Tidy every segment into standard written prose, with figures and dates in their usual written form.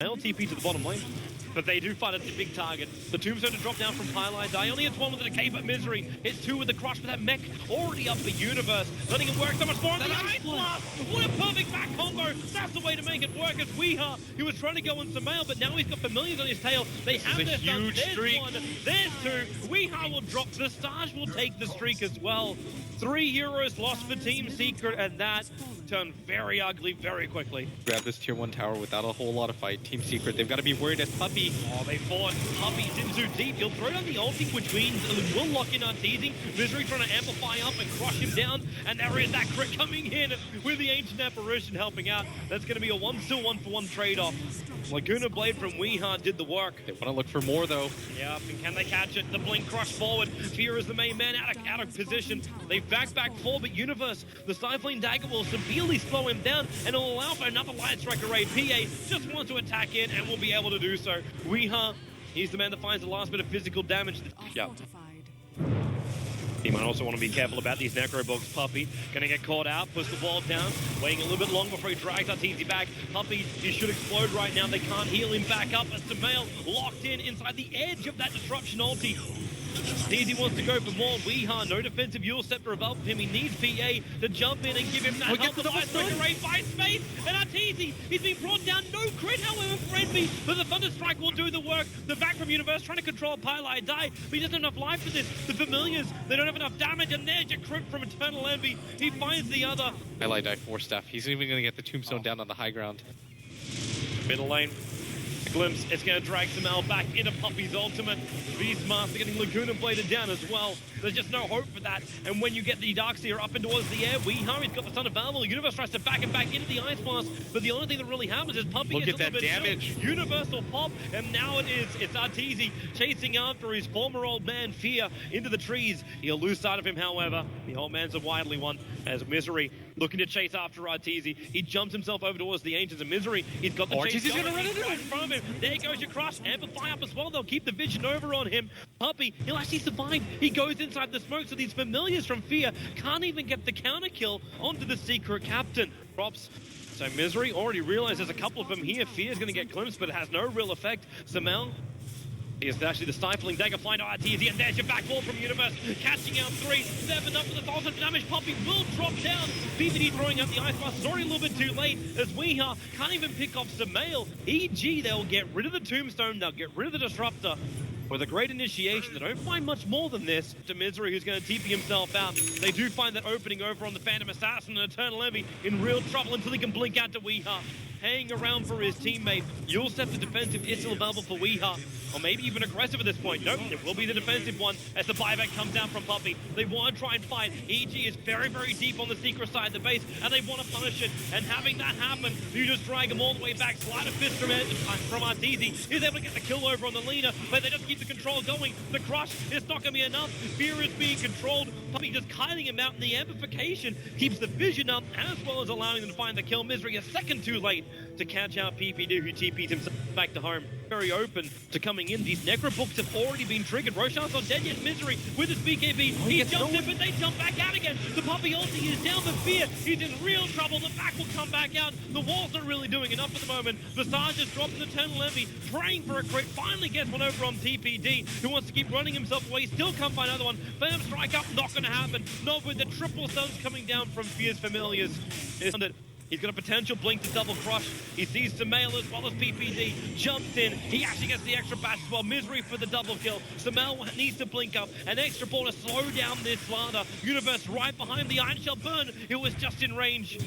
LTP to the bottom lane, but they do find a big target. The tombstone to drop down from Highlight Die. Only hits one with the decay, but Misery hits two with the crush, but that mech already up for Universe. Letting him work so much more on the Ice Blast. What a perfect back combo. That's the way to make it work as Weeha. He was trying to go on Samael, but now he's got Familiars on his tail. They have their huge there's streak. One, there's two. Weeha will drop. The Stars will take the streak as well. 3 heroes lost for Team Secret, and that turned very ugly very quickly. Grab this tier 1 tower without a whole lot of fight. Team Secret, they've got to be worried as Puppey. Oh, they fought. Puppey's in too deep. He'll throw down the ulti, which means it will lock in on teasing. Misery trying to amplify up and crush him down. And there is that crit coming in with the Ancient Apparition helping out. That's going to be a 1-still 1-for-1 trade-off. Laguna Blade from Weeha did the work. They want to look for more though. Yep, and can they catch it? The blink crush forward. Fear is the main man out of position. They back 4, but Universe, the Stifling Dagger will severely slow him down and it'll allow for another Light Striker raid. PA just wants to attack in and will be able to do so. Weeha, he's the man that finds the last bit of physical damage. Yep. He might also want to be careful about these Necrobogs. Puppey gonna get caught out, push the ball down, waiting a little bit long before he drags Arteezy back. Puppey, he should explode right now. They can't heal him back up as Samael locked in inside the edge of that disruption ulti. Easy wants to go for more. Weeha, no defensive Yule Scepter above him. He needs PA to jump in and give him that help. The Light Striker raid by space, and Arteezy, he's been brought down. No crit, however, for Envy, but the Thunder Strike will do the work. The back from Universe trying to control Pylai Die, but he doesn't have enough life for this. The Familiars, they don't have enough damage, and there's your crit from Eternal Envy. He finds the other. Pylai Die 4 staff. He's even going to get the tombstone down on the high ground. Middle lane. Glimpse, it's going to drag Samael back into Puppey's ultimate. Beastmaster getting Laguna bladed down as well. There's just no hope for that. And when you get the Darkseer up and towards the air, Weeha, he's got the Sun available. Universe tries to back him back into the Ice Blast, but the only thing that really happens is Puppey gets a little bit damage. Universal pop, and now it's Arteezy chasing after his former old man Fear into the trees. He'll lose sight of him, however. The old man's a wily one as Misery looking to chase after Arteezy. He jumps himself over towards the Ancients of Misery. He's got the chase going gonna run into right in front of him. There goes your crush. Amplify up as well. They'll keep the vision over on him. Puppey, he'll actually survive. He goes inside the smoke, so these Familiars from Fear can't even get the counter kill onto the Secret Captain. Props. So Misery already realized there's a couple of them here. Fear's going to get glimpsed, but it has no real effect. Samael, here's actually the Stifling Dagger flying to Arteezy, and there's your back wall from Universe, catching out 3, 7 up for the 1,000 damage. Puppey will drop down. PPD throwing out the Ice Blast is already a little bit too late, as Weeha can't even pick off Samael. EG, they'll get rid of the Tombstone, they'll get rid of the Disruptor. With a great initiation, they don't find much more than this. To Misery, who's going to TP himself out. They do find that opening over on the Phantom Assassin and Eternal Envy in real trouble until he can blink out to Weeha. Hanging around for his teammate. You'll set the defensive is still available for Weeha. Or maybe even aggressive at this point. Nope, it will be the defensive one as the buyback comes down from Puppey. They want to try and fight. EG is very, very deep on the Secret side of the base, and they want to punish it. And having that happen, you just drag him all the way back. Slide a fist from Arteezy. He's able to get the kill over on the leader, but they just keep the control going. The crush is not going to be enough. Fear is being controlled. Puppey just kiting him out, and the amplification keeps the vision up, as well as allowing them to find the kill. Misery a second too late to catch out PPD, who TP'd himself back to home. Very open to coming in. These Necrobooks have already been triggered. Roshan's not dead yet. Misery with his BKB. He jumps in, but they jump back out again. The Puppey ulti is down for Fear. He's in real trouble. The back will come back out. The wall's not really doing enough at the moment. Visage just drops an Eternal Envy, praying for a crit. Finally gets one over on TPD, who wants to keep running himself away. Still can't find another one. Phantom Strike up, not going to happen. Not with the triple stuns coming down from Fear's Familiars. He's got a potential blink to double crush. He sees Samael as well as PPD. Jumps in. He actually gets the extra bash as well. Misery for the double kill. Samael needs to blink up. An extra ball to slow down this Lada. Universe right behind the Iron Shell burn. It was just in range.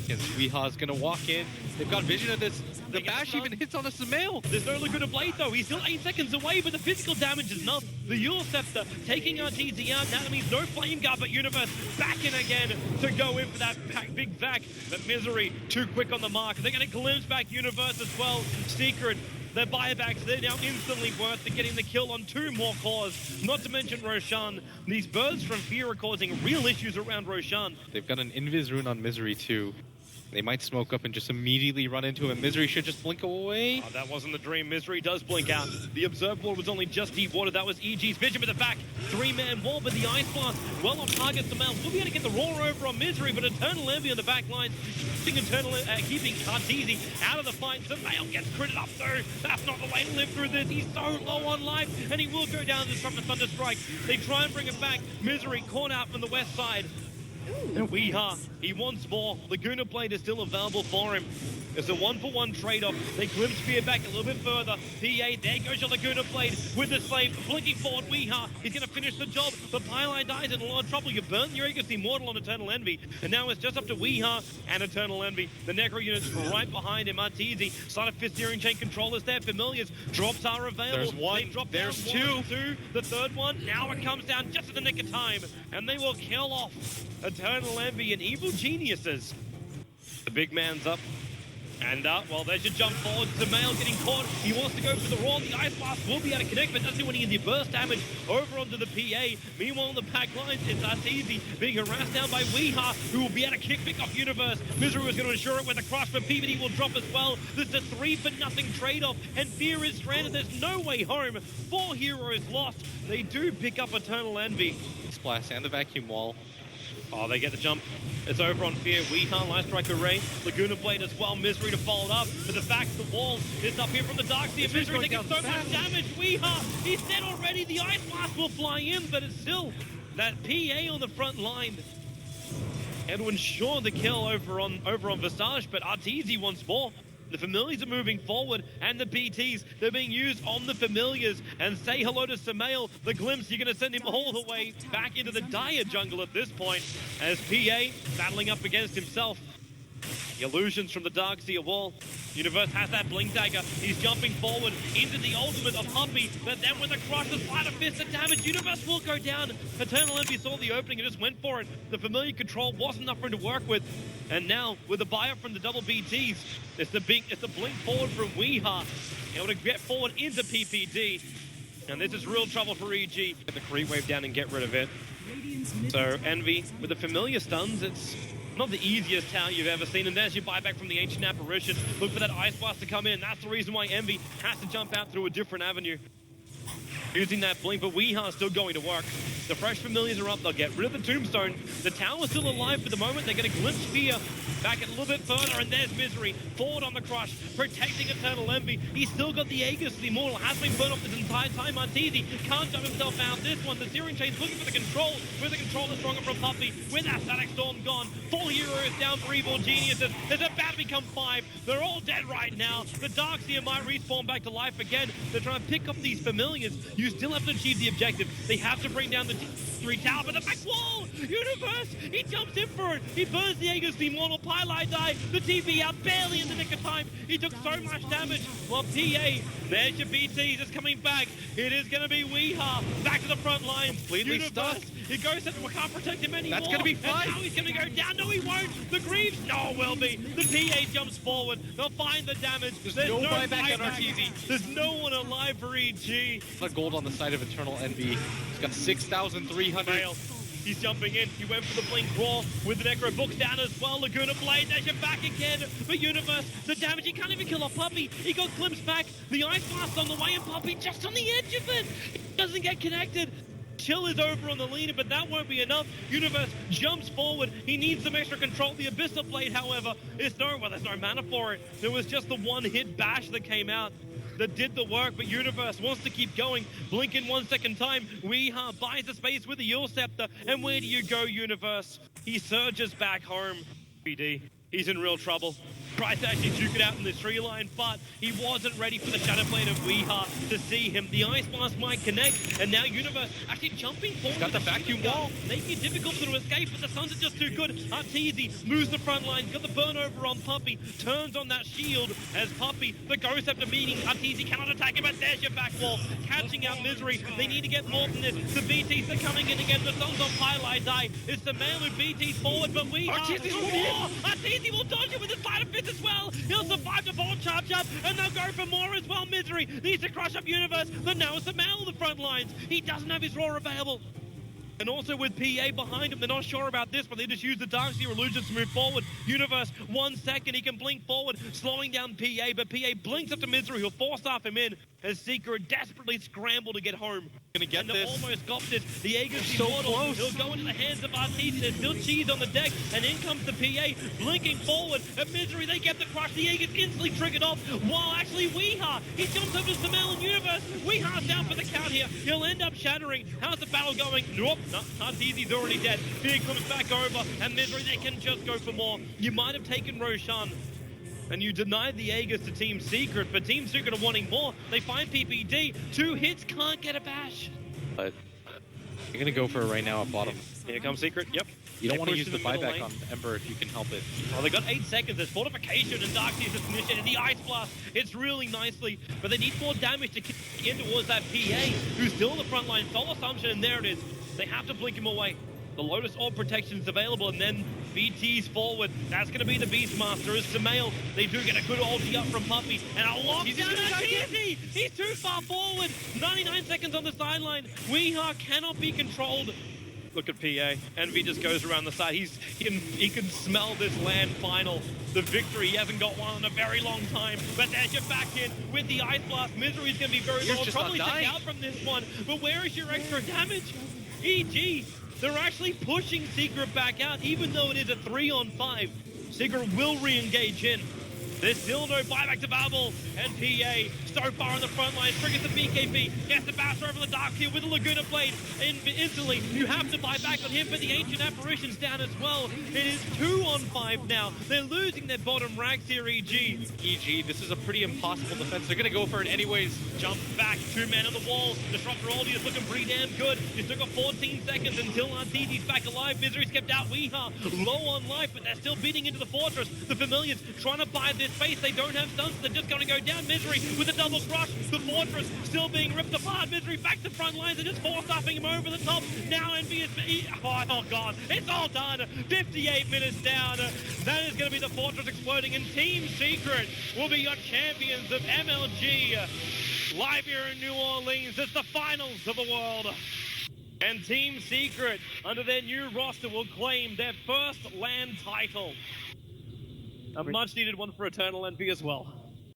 Yes, Weeha's going to walk in. They've got vision of this. The bash even hits on a Samael. There's no Laguna Blade though. He's still 8 seconds away, but the physical damage is enough. The Yule Scepter taking Arteezy out. Now that means no Flame Guard, but Universe back in again to go in for that big vac. But Misery too quick on the mark. They're going to glimpse back Universe as well. Secret. Their buybacks, they're now instantly worth to getting the kill on 2 more cores. Not to mention Roshan. These birds from Fear are causing real issues around Roshan. They've got an Invis rune on Misery too. They might smoke up and just immediately run into him. Misery should just blink away. Oh, that wasn't the dream. Misery does blink out. The observe wall was only just deep water. That was EG's vision with the back. Three-man wall, but the Ice Blast well on target. Samael will be able to get the roar over on Misery, but Eternal Envy on the back lines. Keeping Arteezy out of the fight. Samael gets critted up though. That's not the way to live through this. He's so low on life, and he will go down to disrupt the Thunder Strike. They try and bring it back. Misery caught out from the west side. And Weeha, he wants more. Laguna Blade is still available for him. It's a one-for-one trade-off. They glimpse Fear back a little bit further. PA, there goes your Laguna Blade with the slave. Blinking forward, Weeha, he's going to finish the job. The Pylai dies in a lot of trouble. You burn your Aegis Immortal on Eternal Envy. And now it's just up to Weeha and Eternal Envy. The Necro unit's right behind him. Arteezy, side of fifth steering chain controllers there. Familiars, drops are available. There's one, there's two. The third one, now it comes down just in the nick of time. And they will kill off Eternal Envy and Evil Geniuses. The big man's up. And, well, there's your jump forward. Samael getting caught. He wants to go for the roar. The Ice Blast will be able to connect, but doesn't do any of the burst damage over onto the PA. Meanwhile, on the back lines, it's Arteezy being harassed down by Weeha, who will be able to pick off Universe. Misery was going to ensure it with a crush, but PvD will drop as well. There's a 3-for-0 trade-off, and Fear is stranded. There's no way home. 4 heroes lost. They do pick up Eternal Envy. Splash and the vacuum wall. Oh, they get the jump. It's over on Fear. Weeha, Light Strike Array. Laguna Blade as well. Misery to follow it up. But the back of the wall is up here from the Dark Sea. Misery taking so much damage. Weeha, he's dead already. The Ice Blast will fly in, but it's still that PA on the front line. Edwin sure the kill over on Visage, but Arteezy once more. The Familiars are moving forward, and the BTs, they're being used on the Familiars. And say hello to Samael. The glimpse, you're going to send him all the way back into the dire jungle at this point, as PA battling up against himself. The illusions from the Dark Sea wall. Universe has that blink dagger. He's jumping forward into the ultimate of Humpy, but then with a crush, the sleight of fist and damage, Universe will go down. Eternal Envy saw the opening and just went for it. The familiar control wasn't enough for him to work with. And now, with the buy-up from the double BTs, it's the blink forward from Weeha, able to get forward into PPD. And this is real trouble for EG. Get the creep wave down and get rid of it. So Envy, with the familiar stuns, it's not the easiest tower you've ever seen. And there's your buyback from the Ancient Apparition. Look for that Ice Blast to come in. That's the reason why Envy has to jump out through a different avenue. Using that blink, but Weeha's still going to work. The fresh familiars are up. They'll get rid of the tombstone. The tower's still alive for the moment. They're going to glimpse Fear back a little bit further, and there's Misery. Forward on the crush, protecting Eternal Envy. He's still got the Aegis, the Immortal. Has been burned off this entire time. Arteezy can't jump himself out. This one, the Searing Chain's looking for the control. With the controller stronger from Puppy. With that Static Storm gone. 4 heroes down for Evil Geniuses. There's about to become 5. They're all dead right now. The Darkseer might respawn back to life again. They're trying to pick up these familiars. You still have to achieve the objective. They have to bring down the 3 tower, but the back wall! Universe! He jumps in for it! He burns the Aegis, the Immortal Pylai die. The TV out barely in the nick of time. He took so much damage. Well, PA, there's your BTs. It's coming back. It is going to be Weeha. Back to the front line. Completely stuck. He goes that we can't protect him anymore. That's going to be fine. And now he's going to go down. No, he won't. The Greaves, no, will be. The PA jumps forward. They'll find the damage. There's no buyback on our TV. There's no one alive for EG. A gold on the side of Eternal Envy. He's got 6,300. He's jumping in. He went for the blink roar with the Necro books down as well. Laguna Blade, there's your back again. But Universe, the damage, he can't even kill a Puppy. He got glimpsed back. The Ice Blast on the way, and Puppy just on the edge of it. He doesn't get connected. Chill is over on the leader, but that won't be enough. Universe jumps forward. He needs some extra control. The Abyssal Blade, however, there's no mana for it. There was just the one-hit bash that came out that did the work, but Universe wants to keep going. Blink in 1 second time. Weeha buys the space with the Yule Scepter. And where do you go, Universe? He surges back home. PD, he's in real trouble. Tries to actually juke it out in the tree line, but he wasn't ready for the Shadow Blade of Weeha to see him. The Ice Blast might connect, and now Universe actually jumping forward. He's got the vacuum wall, making it difficult for him to escape, but the Suns are just too good. Arteezy moves the front line, got the burn over on Puppy, turns on that shield as Puppy, the Ghost after meeting. Arteezy cannot attack him, but there's your back wall, catching out Misery. They need to get more than this. The BTs are coming in again. The Suns on Pylai die. It's the man who BTs forward, but Weeha. Arteezy will dodge it with his Spider Fist as well. He'll survive the ball charge up, and they'll go for more as well. Misery needs to crush up Universe, but now it's the man on the front lines. He doesn't have his roar available. And also with PA behind him, they're not sure about this, but they just use the Darkseer illusions to move forward. Universe, 1 second, he can blink forward, slowing down PA, but PA blinks up to Misery, who'll force off him in as Secret desperately scramble to get home. Gonna get and this. Almost got this. The Aegis So immortal. close. He'll go into the hands of RTZ. There's still cheese on the deck, and in comes the PA, blinking forward. At Misery, they get the crush. The Aegis instantly triggered off, while actually Weeha, he jumps over to Samel and Universe. Weeha's down for the count here. He'll end up shattering. How's the battle going? Nope, no, RTZ's already dead. Fear comes back over, and Misery, they can just go for more. You might have taken Roshan, and you denied the Aegis to Team Secret, but Team Secret are wanting more. They find PPD. 2 hits, can't get a bash. But you're gonna go for it right now at bottom. Here comes Secret, yep. You don't They want to push use to the middle buyback lane. on Ember if you can help it. Well, they got 8 seconds. There's fortification and Darkseer's just initiated. The Ice Blast, it's really nicely, but they need more damage to kick in towards that PA, who's still in the front line. Soul Assumption, and there it is. They have to blink him away. The Lotus Orb protection's available, and then BT's forward. That's going to be the Beastmaster. As Samael, they do get a good ulti up from Puppy, and a lockdown at TNT! He's too far forward! 99 seconds on the sideline. Weeha cannot be controlled. Look at PA. Envy just goes around the side. He can smell this land final. The victory. He hasn't got one in a very long time. But there's your back in with the Ice Blast. Misery's going to be very low. Probably take out from this one. But where is your extra damage? EG. They're actually pushing Secret back out, even though it is a 3-on-5. Secret will re-engage in. There's still no buyback to Babel, and PA so far on the front line, triggers the BKB, gets the Baster over the Darkseer with the Laguna Blade. Instantly, you have to buy back on him, but the Ancient Apparition's down as well. It is 2-on-5 now. They're losing their bottom ranks here, EG. EG, this is a pretty impossible defense. They're gonna go for it anyways. Jump back, 2 men on the wall. Disruptor ulti is looking pretty damn good. You still got 14 seconds until RTZ's back alive. Misery's kept out. Weeha low on life, but they're still beating into the fortress. The Familiars trying to buy this space. They don't have stunts. They're just going to go down. Misery with a double crush. The fortress still being ripped apart. Misery back to front lines. They're just force-stuffing him over the top. Now Envy is... Oh, God. It's all done. 58 minutes down. That is going to be the fortress exploding. And Team Secret will be your champions of MLG. Live here in New Orleans. It's the finals of the world. And Team Secret, under their new roster, will claim their first LAN title. A much-needed one for Eternal Envy as well.